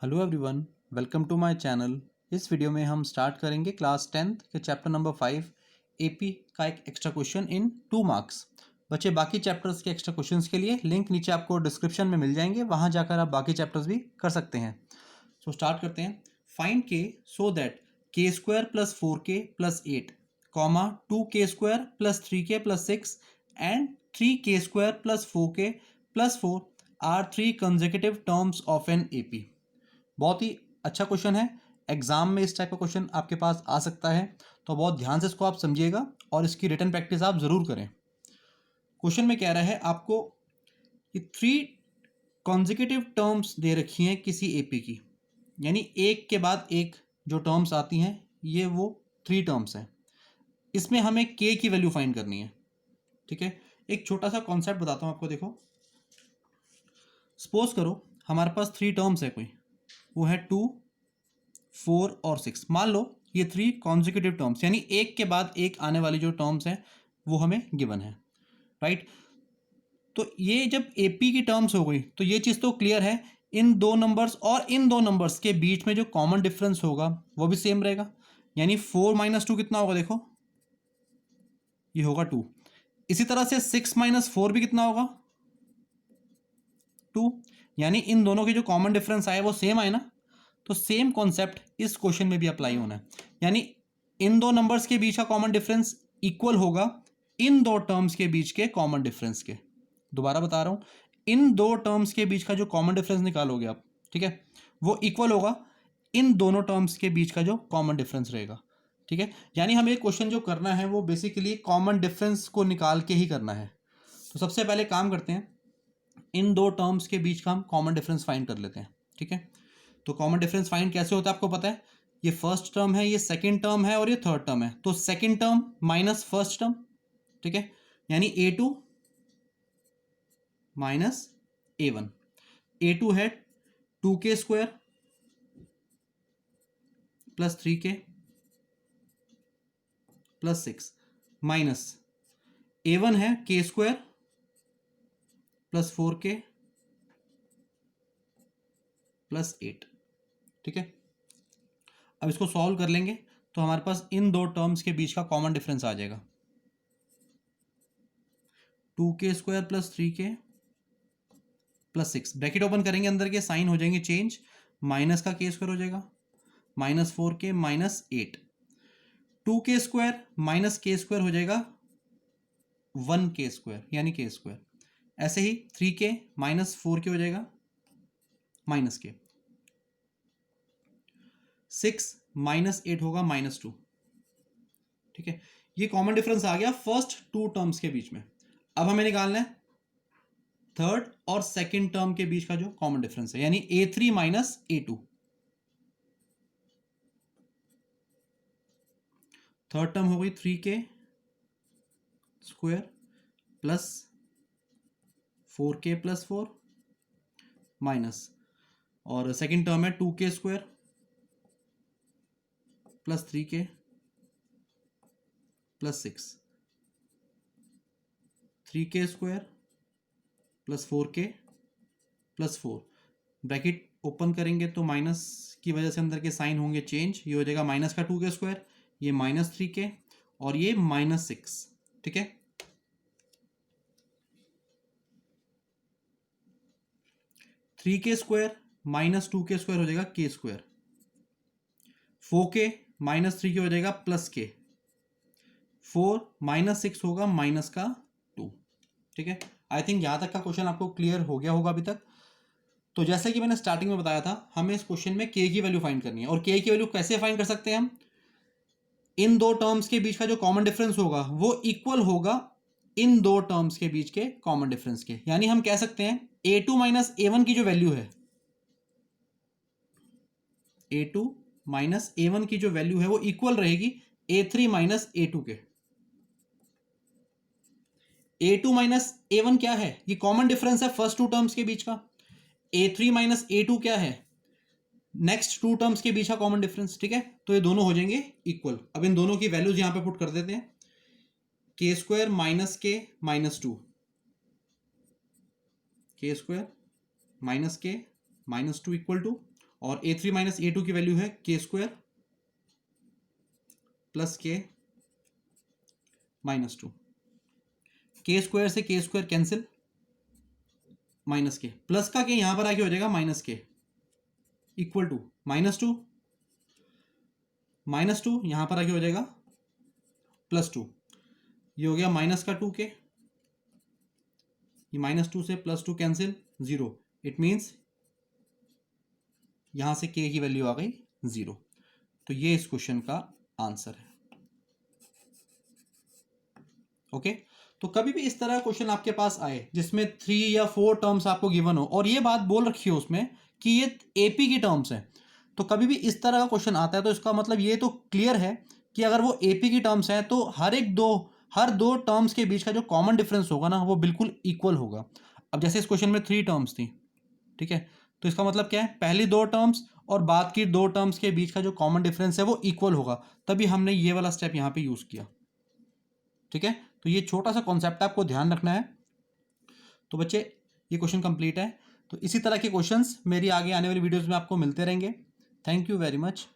Hello everyone, welcome to my channel. इस video में हम स्टार्ट करेंगे क्लास 10th के चैप्टर नंबर 5 एपी का एक एक्स्ट्रा क्वेश्चन इन 2 मार्क्स। बच्चे बाकी चैप्टर्स के एक्स्ट्रा क्वेश्चंस के लिए लिंक नीचे आपको डिस्क्रिप्शन में मिल जाएंगे, वहां जाकर आप बाकी चैप्टर्स भी कर सकते हैं। सो स्टार्ट करते हैं। Find k so that k square plus 4k plus 8 comma 2k square plus 3k plus 6 and 3k square plus 4k plus 4 are 3 consecutive terms of n AP. बहुत ही अच्छा क्वेश्चन है। एग्जाम में इस type का question आपके पास आ सकता है, तो बहुत ध्यान से इसको आप समझिएगा और इसकी रिटन प्रैक्टिस आप जरूर करें। क्वेश्चन में कह रहा है आपको ये 3 कॉन्जिक्यूटिव टर्म्स दे रखी हैं किसी एपी की, यानी एक के बाद एक जो टर्म्स आती हैं ये वो 3 टर्म्स हैं। इसमें हमें के की वैल्यू फाइंड करनी है। ठीक है, एक छोटा सा कॉन्सेप्ट बताता हूं आपको। देखो, सपोज करो हमारे पास 3 टर्म्स है कोई, वो है 2, 4 और 6। मान लो ये 3 कॉन्जिक्यूटिव टर्म्स, यानी एक के बाद एक आने वाली जो टर्म्स हैं वो हमें गिवन है, राइट। तो ये जब एपी की टर्म्स हो गई तो ये चीज़ तो क्लियर है, इन दो नंबर्स और इन दो नंबर्स के बीच में जो कॉमन डिफरेंस होगा वो भी सेम रहेगा। यानी 4 - 2 कितना होगा, देखो ये होगा 2। इसी तरह से 6 - 4 भी कितना होगा, 2। यानी इन दोनों के जो कॉमन डिफरेंस आए वो सेम आए ना। तो सेम कॉन्सेप्ट इस क्वेश्चन में भी अप्लाई होना है, यानी इन दो नंबर्स के बीच का कॉमन डिफरेंस इक्वल होगा इन दो टर्म्स के बीच के कॉमन डिफरेंस के। दोबारा बता रहा हूं, इन दो टर्म्स के बीच का जो कॉमन डिफरेंस निकालोगे आप, ठीक है, वो इक्वल होगा इन दोनों टर्म्स के बीच का जो कॉमन डिफरेंस रहेगा। ठीक है, यानी हमें एक क्वेश्चन जो करना है वो बेसिकली कॉमन डिफरेंस को निकाल के ही करना है। तो सबसे पहले काम करते हैं, इन दो टर्म्स के बीच का हम कॉमन डिफरेंस फाइंड कर लेते हैं। ठीक है, तो कॉमन डिफरेंस फाइंड कैसे होता है आपको पता है। ये फर्स्ट टर्म है, ये सेकंड टर्म है और ये थर्ड टर्म है। तो second term minus first term, ठीक है, यानी a2 माइनस a1। a2 है 2k square plus 3k plus 6 minus a1 है k square plus 4k plus 8। ठीक है, अब इसको सॉल्व कर लेंगे तो हमारे पास इन दो टर्म्स के बीच का कॉमन डिफरेंस आ जाएगा। 2k square plus 3k plus 6, bracket open करेंगे, अंदर के साइन हो जाएंगे चेंज, माइनस का k स्क्वायर हो जाएगा minus 4k minus 8। 2k square minus k square हो जाएगा 1k स्क्वायर यानी k स्क्वायर। ऐसे ही 3k माइनस 4k हो जाएगा माइनस k। 6 माइनस 8 होगा माइनस 2। ठीक है, ये कॉमन डिफरेंस आ गया फर्स्ट 2 टर्म्स के बीच में। अब हमें निकालना है थर्ड और सेकंड टर्म के बीच का जो कॉमन डिफरेंस है, यानी a3 minus a2। Third term हो गई 3k square plus 4k plus 4 minus, और सेकंड टर्म है 2k square plus 3k plus 6। 3k square plus 4k plus 4, bracket open करेंगे तो माइनस की वजह से अंदर के साइन होंगे चेंज, ये हो जाएगा माइनस का 2k स्क्वायर, ये माइनस 3k और ये माइनस 6। ठीक है, 3k square minus 2k square हो जाएगा k square, 4k minus 3k हो जाएगा प्लस k, 4 माइनस 6 होगा माइनस का 2। ठीक है, आई थिंक यहां तक का क्वेश्चन आपको क्लियर हो गया होगा अभी तक। तो जैसे कि मैंने स्टार्टिंग में बताया था, हमें इस क्वेश्चन में k की वैल्यू फाइंड करनी है। और k की वैल्यू कैसे फाइंड कर सकते हैं हम, इन दो टर्म्स के बीच का जो कॉमन डिफरेंस होगा वो इक्वल होगा इन दो टर्म्स के बीच के कॉमन डिफरेंस के। यानी हम कह सकते हैं a2 माइनस a1 की जो वैल्यू है, a2 माइनस a1 की जो वैल्यू है वो इक्वल रहेगी a3 माइनस a2 के। a2 माइनस a1 क्या है, ये कॉमन डिफरेंस है फर्स्ट 2 टर्म्स के बीच का। a3 माइनस a2 क्या है, नेक्स्ट 2 टर्म्स के बीच का कॉमन डिफरेंस। ठीक है, तो ये दोनों हो जाएंगे इक्वल। अब इन दोनों की वैल्यूज यहां पे पुट कर देते हैं, के स्क्वायर माइनस के माइनस 2, के स्क्वायर माइनस के माइनस 2 इक्वल टू, और a3 माइनस a2 की वैल्यू है k square plus k minus 2। k square से k स्क्वायर कैंसिल, माइनस के प्लस का k यहां पर आके हो जाएगा माइनस के, इक्वल टू माइनस टू यहां पर आके हो जाएगा प्लस 2। ये हो गया माइनस का 2k, ये माइनस 2 से प्लस 2 कैंसिल 0। इट मीन्स यहां से k की वैल्यू आ गई 0। तो ये इस क्वेश्चन का आंसर है। ओके तो कभी भी इस तरह क्वेश्चन आपके पास आए जिसमें 3 या 4 टर्म्स आपको गिवन हो और ये बात बोल रखी हो उसमें कि ये एपी की टर्म्स है, तो कभी भी इस तरह का क्वेश्चन आता है तो इसका मतलब ये तो क्लियर है कि अगर वो एपी की टर्म्स हैं तो हर दो टर्म्स के बीच का जो कॉमन डिफरेंस होगा ना वो बिल्कुल इक्वल होगा। अब जैसे इस क्वेश्चन में 3 टर्म्स थी, ठीक है, तो इसका मतलब क्या है, पहली 2 टर्म्स और बाद की 2 टर्म्स के बीच का जो कॉमन डिफरेंस है वो इक्वल होगा, तभी हमने ये वाला स्टेप यहाँ पे यूज किया। ठीक है, तो ये छोटा सा कॉन्सेप्ट आपको ध्यान रखना है। तो बच्चे ये क्वेश्चन कंप्लीट है। तो इसी तरह के क्वेश्चंस मेरी आगे आने वाली वीडियोस में आपको मिलते रहेंगे। Thank you very much.